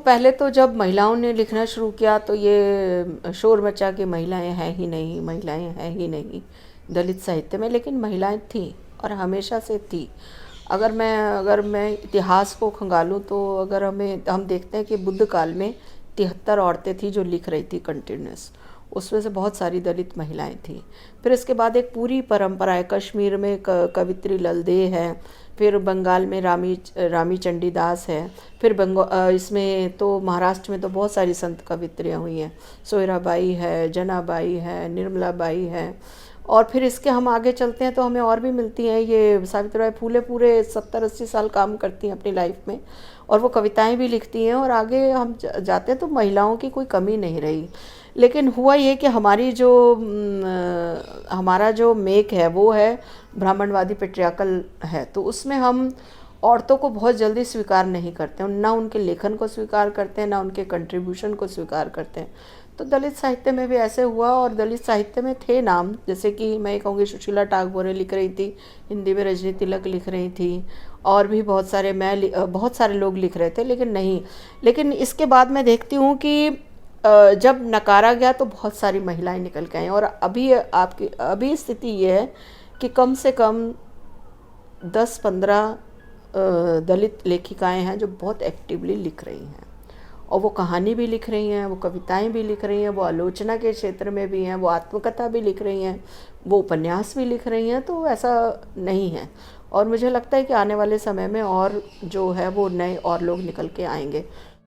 पहले तो जब महिलाओं ने लिखना शुरू किया तो ये शोर मचा कि महिलाएं हैं ही नहीं, महिलाएं हैं ही नहीं दलित साहित्य में, लेकिन महिलाएं थीं और हमेशा से थी। अगर मैं इतिहास को खंगालूं तो अगर हम देखते हैं कि बुद्ध काल में 73 औरतें थी जो लिख रही थी कंटिन्यूस, उसमें से बहुत सारी दलित महिलाएं थी। फिर इसके बाद एक पूरी परंपरा है, कश्मीर में कवित्री ललदेह है, फिर बंगाल में रामी चंडीदास है, फिर इसमें तो महाराष्ट्र में तो बहुत सारी संत कवित्रियाँ हुई हैं, सोयराबाई है, जनाबाई है, निर्मला बाई है। और फिर इसके हम आगे चलते हैं तो हमें और भी मिलती हैं। ये सावित्रीबाई फूले पूरे 70-80 साल काम करती हैं अपनी लाइफ में, और वो कविताएं भी लिखती हैं। और आगे हम जाते हैं तो महिलाओं की कोई कमी नहीं रही। लेकिन हुआ ये कि हमारा जो मेक है वो है ब्राह्मणवादी पेट्रियाकल है, तो उसमें हम औरतों को बहुत जल्दी स्वीकार नहीं करते हैं, ना उनके लेखन को स्वीकार करते हैं, ना उनके कंट्रीब्यूशन को स्वीकार करते हैं। तो दलित साहित्य में भी ऐसे हुआ, और दलित साहित्य में थे नाम, जैसे कि मैं कहूँगी सुशीला टागोरे लिख रही थी, हिंदी में रजनी तिलक लिख रही थी, और भी बहुत सारे लोग लिख रहे थे। लेकिन इसके बाद मैं देखती हूँ कि जब नकारा गया तो बहुत सारी महिलाएं निकल के आई। और अभी स्थिति ये है कि कम से कम 10-15 दलित लेखिकाएं हैं जो बहुत एक्टिवली लिख रही हैं, और वो कहानी भी लिख रही हैं, वो कविताएं भी लिख रही हैं, वो आलोचना के क्षेत्र में भी हैं, वो आत्मकथा भी लिख रही हैं, वो उपन्यास भी लिख रही हैं। तो ऐसा नहीं है, और मुझे लगता है कि आने वाले समय में और जो है वो नए और लोग निकल के आएंगे।